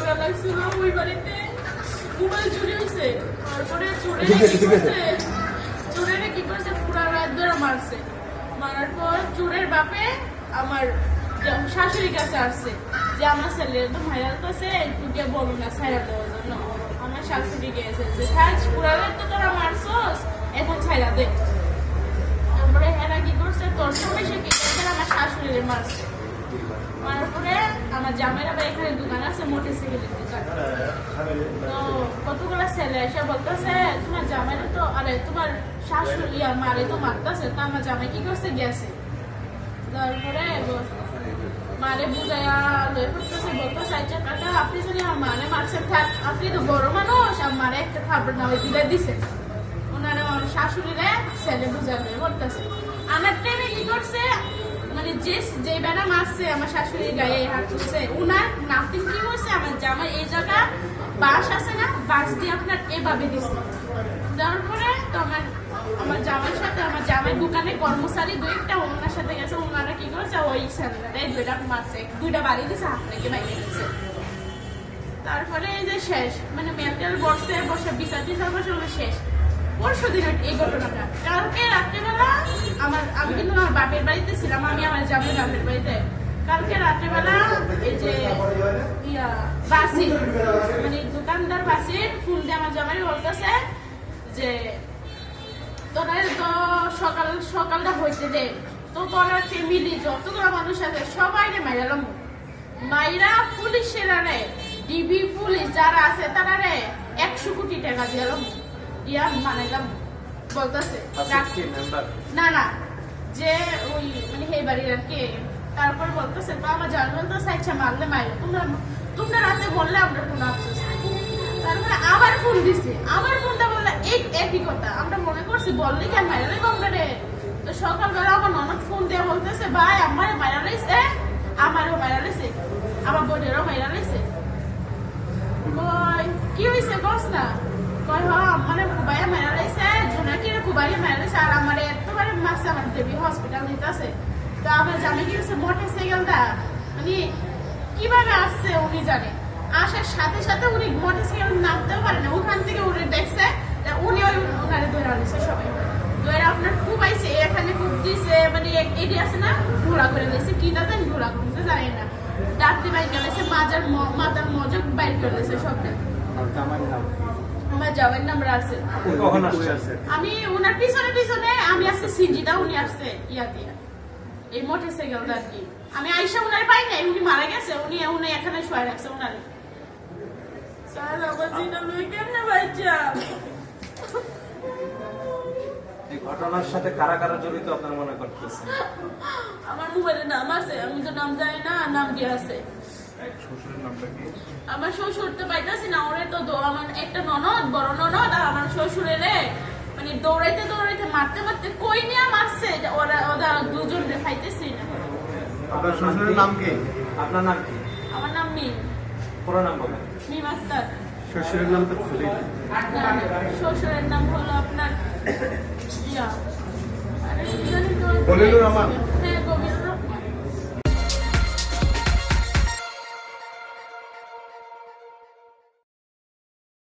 করা লাগছিল ওই বাড়িতে মোবাইল চুরি হয়েছে তারপরে চোরেরা কি করছে পুরা রাত ধরে মারছে মারার পর চোরের বাপে আমার শাশুড়ির কাছে আসছে যে আমার ছেলে তো ভাইরাল করছে একটু গিয়ে বলো না ছাইরা দেওয়ার জন্য আমার শাশুড়ি গিয়েছে যে পুরা রাত তো তোরা মারছস এখন ছাইরা দে তারপরে এরা কি করছে তোর সময় সে কি করছে আমার শাশুড়ির মারছে মারার পরে আমার জামাইরা এখানে দোকান আছে মোটরসাইকেলের দোকান তো কতগুলো ছেলে এসে বলতেছে তোমার জামাইরা তো আরে তোমার শাশুড়ি মারে তো মারতেছে তো আমার জামাই কি করছে গেছে তারপরে মারে বুঝাইয়া লয়ে পড়তেছে বলতেছে আচ্ছা কাকা আপনি যদি আমার মারে মারছেন থাক আপনি তো বড় মানুষ আর মারে একটা খাবার না ওই দিলে দিছে ওনারা আমার শাশুড়িরে ছেলে বুঝাই লয়ে পড়তেছে আমার ট্রেনে কি করছে মানে যে বেড়া মারছে আমার শাশুড়ির গায়ে হাত তুলছে উনার নাতিন কি করছে আমার জামাই এই জায়গা বাস আছে না বাস দিয়ে আপনার এভাবে দিচ্ছে দেওয়ার পরে তো আমার জামাইয়ের সাথে আমার জামাই দোকানে কর্মচারী দুইটা ওনার সাথে গেছে ওনারা কি করেছে ওই ছেলেটা দুইটা মারছে দুইটা বাড়ি দিছে হাত থেকে বাইরে দিচ্ছে তারপরে এই যে শেষ মানে মেন্টাল বসে বিচার বসে শেষ পরশু দিন এই ঘটনাটা কালকে রাত্রিবেলা আমি কিন্তু আমার বাপের বাড়িতে ছিলাম আমি আমার জামাই বাপের বাড়িতে কালকে রাত্রিবেলা এই যে বাসির মানে দোকানদার বাসির ফোন দিয়ে আমার জামাই বলতেছে যে তোরা তো সকালটা হইতে দে তো তোরা ফ্যামিলি যতগুলো মানুষ আছে সবাইকে মাইরালাম মাইরা পুলিশেরা রে ডিবি পুলিশ যারা আছে তারা রে 100 কোটি টাকা দিলাম দিয়া মানাইলাম বলতেছে না যে ওই মানে হে বাড়ির আর কি তারপর বলতেছে তো আমার জান বলতেছে আচ্ছা মারলে মাইরে তোমরা রাতে বললে আমরা কোনো আফসোস তারপরে আবার ফোন দিছে আবার ফোনটা বললে একই কথা আমরা মনে করছি বললে কেন মাইরে আমরা রে তো সকালবেলা আমার ননদ ফোন দিয়ে বলতেছে ভাই আমার মাইরা লাইছে আমারও মাইরা লাইছে আমার বোনেরও মাইরা লাইছে কি হয়েছে বস না কয় আমার কুবাইয়া মারা লাইছে জোনাকিরে কুবাইয়া মারা লাইছে আর আমার এতবারে মাসে আমার দেবী হসপিটাল নিতে আছে তো আমার জামাই কি হচ্ছে মোটরসাইকেলটা মানে কিভাবে আসছে উনি জানে আসার সাথে সাথে উনি মোটরসাইকেল নামতেও পারে না ওখান থেকে উনি দেখছে উনি ওই ওনারে ধরে আনছে সবাই ধরে আপনার কুবাইছে এখানে কুব দিছে মানে এটি আছে না ঘোরা করে দিয়েছে কি না জানি ঘোরা করতে জানি না ডাক্তি বাইক গেলেছে মাথার মজক বাইক করে দিয়েছে সবটা আমার জামাইয়ের নাম রাসেল আমি ওনার পিছনে আমি আসছে সিনজিদা উনি আসছে দিয়া এই মোটরসাইকেলটা আর কি আমি আইসা উনার পাই নাই উনি মারা গেছে উনি এখানে শুয়ে রাখছে উনার স্যার আমার জিনা লই কেমনে বাচ্চা এই ঘটনার সাথে কারা কারা জড়িত আপনারা মনে করতেছেন আমার মোবাইলে নাম আছে আমি তো নাম জানি না নাম দিয়ে আছে আমার শ্বশুর তো পাইতেছি না ওরে তো আমার একটা ননদ বড় ননদ আর আমার শ্বশুরের মানে দৌড়াইতে মারতে কই নিয়ে মারছে ওরা দুজন খাইতেছি না আপনার শ্বশুরের নাম কি আপনার নাম কি আমার নাম মিম পুরো নাম বলেন মিম আক্তার শ্বশুরের নাম তো খলিল শ্বশুরের নাম হলো আপনার খলিলুর রহমান